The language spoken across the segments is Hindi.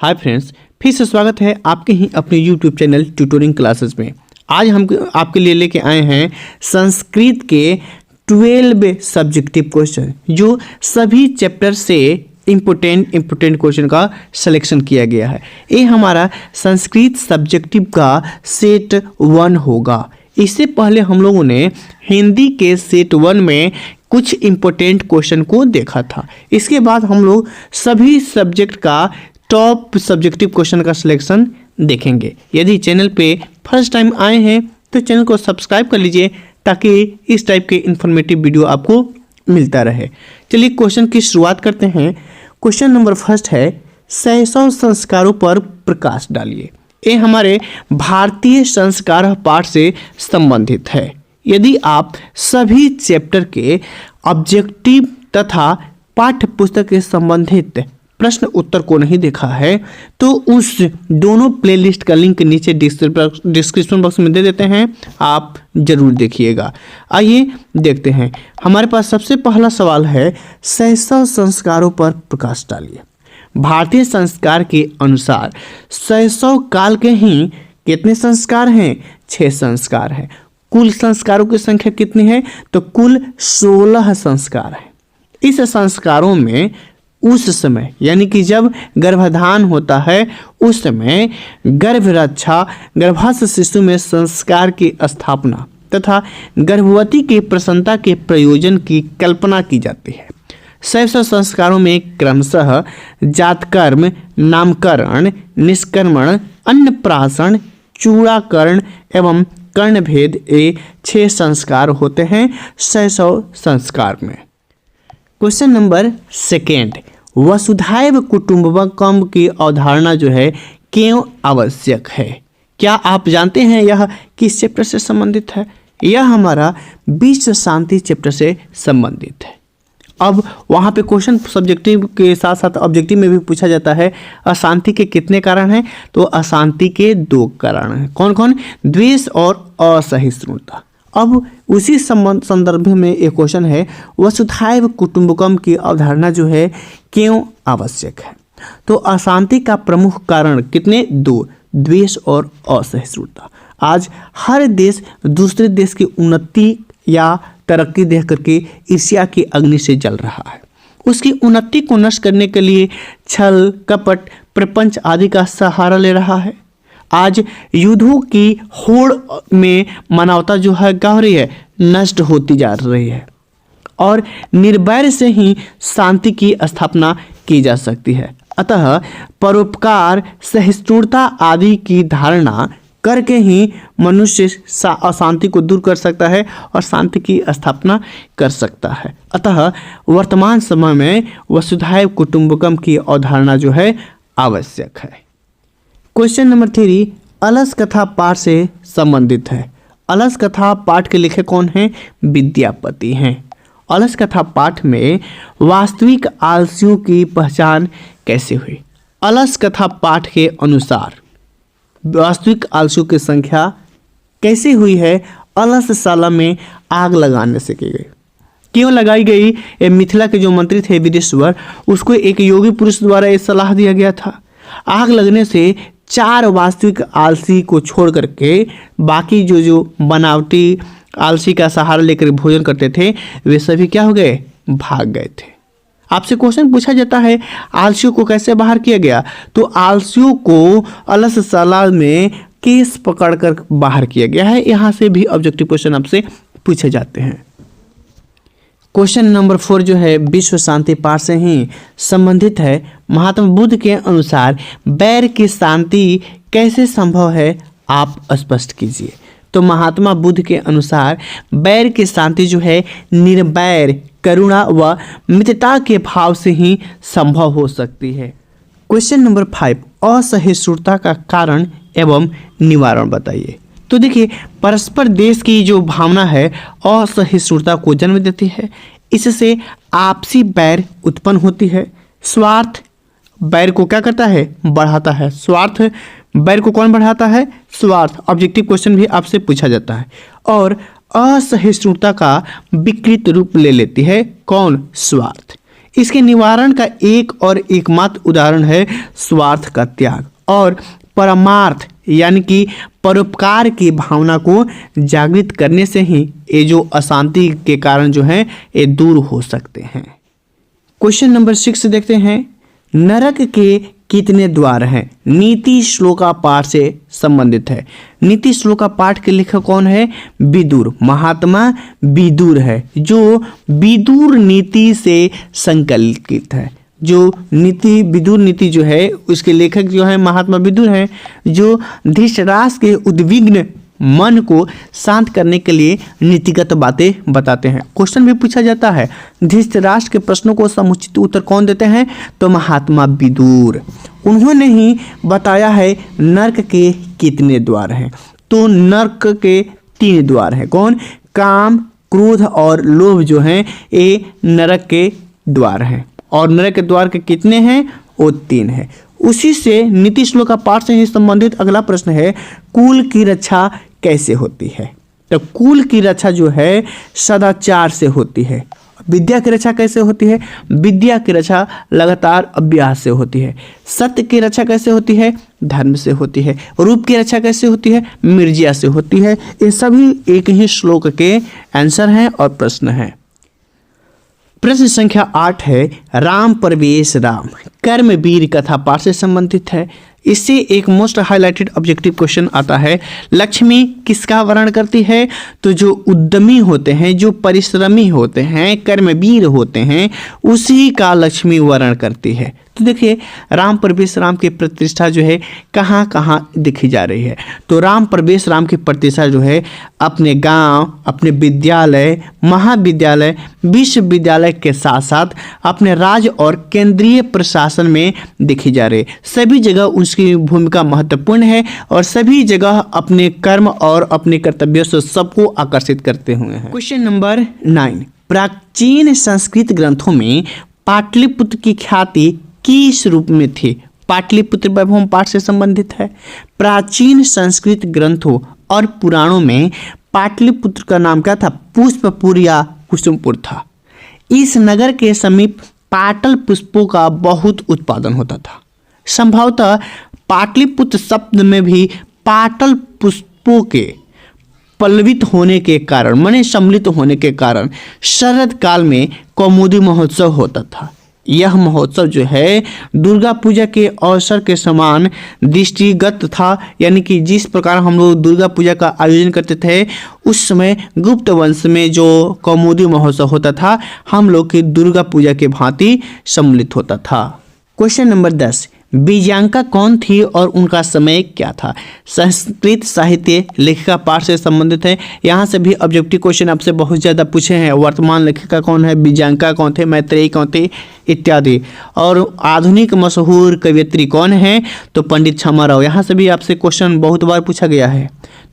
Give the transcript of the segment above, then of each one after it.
हाय फ्रेंड्स, फिर से स्वागत है आपके ही अपने यूट्यूब चैनल ट्यूटोरिंग क्लासेस में। आज हम आपके लिए लेके आए हैं संस्कृत के 12 सब्जेक्टिव क्वेश्चन, जो सभी चैप्टर से इम्पोर्टेंट क्वेश्चन का सिलेक्शन किया गया है। ये हमारा संस्कृत सब्जेक्टिव का सेट 1 होगा। इससे पहले हम लोगों ने हिंदी के सेट 1 में कुछ इम्पोर्टेंट क्वेश्चन को देखा था। इसके बाद हम लोग सभी सब्जेक्ट का टॉप सब्जेक्टिव क्वेश्चन का सिलेक्शन देखेंगे। यदि चैनल पे फर्स्ट टाइम आए हैं तो चैनल को सब्सक्राइब कर लीजिए, ताकि इस टाइप के इन्फॉर्मेटिव वीडियो आपको मिलता रहे। चलिए क्वेश्चन की शुरुआत करते हैं। क्वेश्चन नंबर फर्स्ट है, शैशव संस्कारों पर प्रकाश डालिए। ये हमारे भारतीय संस्कार पाठ से संबंधित है। यदि आप सभी चैप्टर के ऑब्जेक्टिव तथा पाठ्य पुस्तक के संबंधित प्रश्न उत्तर को नहीं देखा है तो उस दोनों प्लेलिस्ट का लिंक नीचे डिस्क्रिप्शन बॉक्स में दे देते हैं, आप जरूर देखिएगा। आइए देखते हैं। हमारे पास सबसे पहला सवाल है, शैशव संस्कारों पर प्रकाश डालिए। भारतीय संस्कार के अनुसार शैशव काल के ही कितने संस्कार हैं? 6 संस्कार हैं। कुल संस्कारों की संख्या कितनी है? तो कुल 16 संस्कार है। इस संस्कारों में उस समय यानी कि जब गर्भाधान होता है उस समय गर्भ रक्षा, गर्भस्थ शिशु में संस्कार की स्थापना तथा गर्भवती की प्रसन्नता के प्रयोजन की कल्पना की जाती है। शैशव संस्कारों में क्रमशः जातकर्म, नामकरण, निष्कर्मण, अन्नप्राशन, चूड़ाकरण एवं कर्णभेद ये 6 संस्कार होते हैं शैशव संस्कार में। क्वेश्चन नंबर सेकेंड, वसुधैव कुटुंबकम की अवधारणा जो है क्यों आवश्यक है? क्या आप जानते हैं यह किस चैप्टर से संबंधित है? यह हमारा विश्व शांति चैप्टर से संबंधित है। अब वहाँ पे क्वेश्चन सब्जेक्टिव के साथ साथ ऑब्जेक्टिव में भी पूछा जाता है, अशांति के कितने कारण हैं? तो अशांति के 2 कारण हैं। कौन कौन? द्वेष और असहिष्णुता। अब उसी संदर्भ में एक क्वेश्चन है, वसुधैव कुटुंबकम की अवधारणा जो है क्यों आवश्यक है? तो अशांति का प्रमुख कारण कितने? 2, द्वेष और असहिष्णुता। आज हर देश दूसरे देश की उन्नति या तरक्की देख करके ईर्ष्या की अग्नि से जल रहा है। उसकी उन्नति को नष्ट करने के लिए छल, कपट, प्रपंच आदि का सहारा ले रहा है। आज युद्धों की होड़ में मानवता जो है क्या हो रही है? नष्ट होती जा रही है। और निर्वैर से ही शांति की स्थापना की जा सकती है। अतः परोपकार, सहिष्णुता आदि की धारणा करके ही मनुष्य अशांति को दूर कर सकता है और शांति की स्थापना कर सकता है। अतः वर्तमान समय में वसुधैव कुटुंबकम की अवधारणा जो है आवश्यक है। क्वेश्चन नंबर 3, अलस कथा पाठ से संबंधित है। अलस कथा पाठ के लेखक कौन हैं? विद्यापति हैं। अलस कथा पाठ में वास्तविक आलसियों की पहचान कैसे हुई? अलस कथा पाठ के अनुसार वास्तविक आलसियों की संख्या कैसे हुई है? अलसशाला में आग लगाने से की गई। क्यों लगाई गई? ये मिथिला के जो मंत्री थे विदेश्वर, उसको एक योगी पुरुष द्वारा ये सलाह दिया गया था। आग लगने से 4 वास्तविक आलसी को छोड़ करके बाकी जो बनावटी आलसी का सहारा लेकर भोजन करते थे, वे सभी क्या हो गए? भाग गए थे। आपसे क्वेश्चन पूछा जाता है, आलसियों को कैसे बाहर किया गया? तो आलसियों को अलसशाला में केस पकड़कर बाहर किया गया है। यहाँ से भी ऑब्जेक्टिव क्वेश्चन आपसे पूछे जाते हैं। क्वेश्चन नंबर 4 जो है विश्व शांति पाठ से ही संबंधित है। महात्मा बुद्ध के अनुसार बैर की शांति कैसे संभव है? आप स्पष्ट कीजिए। तो महात्मा बुद्ध के अनुसार बैर की शांति जो है निर्वैर, करुणा व मित्रता के भाव से ही संभव हो सकती है। क्वेश्चन नंबर 5, असहिष्णुता का कारण एवं निवारण बताइए। तो देखिए, परस्पर देश की जो भावना है असहिष्णुता को जन्म देती है। इससे आपसी बैर उत्पन्न होती है। स्वार्थ बैर को क्या करता है? बढ़ाता है। स्वार्थ बैर को कौन बढ़ाता है? स्वार्थ। ऑब्जेक्टिव क्वेश्चन भी आपसे पूछा जाता है। और असहिष्णुता का विकृत रूप ले लेती है कौन? स्वार्थ। इसके निवारण का एक और एकमात्र उदाहरण है स्वार्थ का त्याग और परमार्थ यानी कि परोपकार की भावना को जागृत करने से ही ये जो अशांति के कारण जो है ये दूर हो सकते हैं। क्वेश्चन नंबर 6 देखते हैं। नरक के कितने द्वार हैं? नीति श्लोका पाठ से संबंधित है। नीति श्लोका पाठ के लेखक कौन है? विदुर, महात्मा विदुर है, जो विदुर नीति से संकलित है। जो नीति विदुर नीति जो है उसके लेखक जो है महात्मा विदुर हैं, जो धृतराष्ट्र के उद्विग्न मन को शांत करने के लिए नीतिगत बातें बताते हैं। क्वेश्चन भी पूछा जाता है धृतराष्ट्र के प्रश्नों को समुचित उत्तर कौन देते हैं? तो महात्मा विदुर। उन्होंने ही बताया है नरक के कितने द्वार हैं। तो नरक के 3 द्वार हैं। कौन? काम, क्रोध और लोभ जो हैं ये नरक के द्वार हैं। और नरक के द्वार के कितने हैं? वो 3 है। उसी से नीति श्लोक का पाठ से ही संबंधित अगला प्रश्न है, कुल की रक्षा कैसे होती है? तो कुल की रक्षा जो है सदाचार से होती है। विद्या की रक्षा कैसे होती है? विद्या की रक्षा लगातार अभ्यास से होती है। सत्य की रक्षा कैसे होती है? धर्म से होती है। रूप की रक्षा कैसे होती है? मिर्जिया से होती है। ये सभी एक ही श्लोक के आंसर हैं और प्रश्न हैं। प्रश्न संख्या 8 है, राम प्रवेश राम कर्मवीर कथा पाठ से संबंधित है। इससे एक मोस्ट हाईलाइटेड ऑब्जेक्टिव क्वेश्चन आता है, लक्ष्मी किसका वर्णन करती है? तो जो उद्यमी होते हैं, जो परिश्रमी होते हैं, कर्मवीर होते हैं, उसी का लक्ष्मी वर्णन करती है। तो देखिए राम प्रवेश राम की प्रतिष्ठा जो है कहाँ कहाँ दिखी जा रही है। तो राम प्रवेश राम की प्रतिष्ठा जो है अपने गांव, अपने विद्यालय, महाविद्यालय, विश्वविद्यालय के साथ साथ अपने राज्य और केंद्रीय प्रशासन में दिखी जा रही है। सभी जगह उसकी भूमिका महत्वपूर्ण है और सभी जगह अपने कर्म और अपने कर्तव्यों से सबको आकर्षित करते हुए हैं। क्वेश्चन नंबर 9, प्राचीन संस्कृत ग्रंथों में पाटलिपुत्र की ख्याति किस रूप में थी? पाटलिपुत्र वैभव पाठ से संबंधित है। प्राचीन संस्कृत ग्रंथों और पुराणों में पाटलिपुत्र का नाम क्या था? पुष्पपुर या कुसुमपुर था। इस नगर के समीप पाटल पुष्पों का बहुत उत्पादन होता था। संभवतः पाटलिपुत्र शब्द में भी पाटल पुष्पों के पल्लवित होने के कारण, माने सम्मिलित होने के कारण शरद काल में कौमुदी महोत्सव होता था। यह महोत्सव जो है दुर्गा पूजा के अवसर के समान दृष्टिगत था, यानी कि जिस प्रकार हम लोग दुर्गा पूजा का आयोजन करते थे उस समय गुप्त वंश में जो कौमुदी महोत्सव होता था हम लोग की दुर्गा पूजा के भांति सम्मिलित होता था। क्वेश्चन नंबर 10, बीजांका कौन थी और उनका समय क्या था? संस्कृत साहित्य लेखिका पाठ से संबंधित है। यहाँ से भी ऑब्जेक्टिव क्वेश्चन आपसे बहुत ज़्यादा पूछे हैं। वर्तमान लेखिका कौन है? बीजांका कौन थे? मैत्रेयी कौन थे? इत्यादि। और आधुनिक मशहूर कवयित्री कौन है? तो पंडित क्षमा राव। यहाँ से भी आपसे क्वेश्चन बहुत बार पूछा गया है।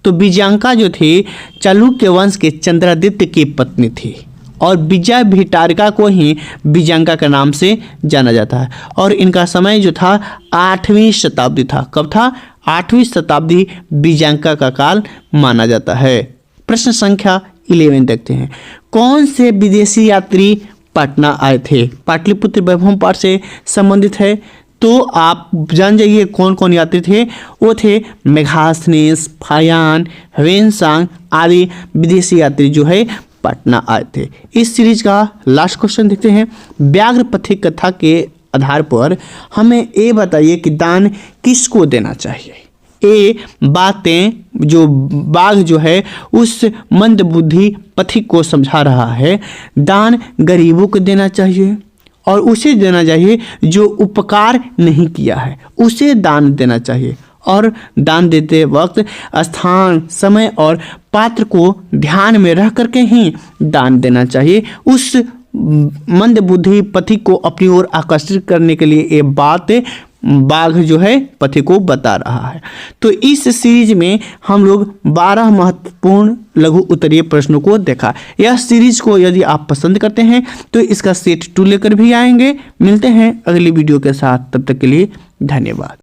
तो बीजांका जो थी चालुक्य वंश के चंद्रादित्य की पत्नी थी और विजय भिटारिका को ही बीजांका के नाम से जाना जाता है। और इनका समय जो था 8वीं शताब्दी था। कब था? 8वीं शताब्दी बीजांका का काल माना जाता है। प्रश्न संख्या 11 देखते हैं, कौन से विदेशी यात्री पटना आए थे? पाटलिपुत्र वैभव पाठ से संबंधित है। तो आप जान जाइए कौन कौन यात्री थे। वो थे मेघास्थनीस, फायान, वेनसांग आदि विदेशी यात्री जो है पटना आए थे। इस सीरीज का लास्ट क्वेश्चन देखते हैं, व्याघ्र पथिक कथा के आधार पर हमें ये बताइए कि दान किसको देना चाहिए? ए बातें जो बाघ जो है उस मंदबुद्धि पथिक को समझा रहा है, दान गरीबों को देना चाहिए और उसे देना चाहिए जो उपकार नहीं किया है, उसे दान देना चाहिए। और दान देते वक्त स्थान, समय और पात्र को ध्यान में रख करके ही दान देना चाहिए। उस मंदबुद्धि पथिक को अपनी ओर आकर्षित करने के लिए ये बात बाघ जो है पथिक को बता रहा है। तो इस सीरीज में हम लोग 12 महत्वपूर्ण लघु उत्तरीय प्रश्नों को देखा। यह सीरीज को यदि आप पसंद करते हैं तो इसका सेट 2 लेकर भी आएंगे। मिलते हैं अगली वीडियो के साथ, तब तक के लिए धन्यवाद।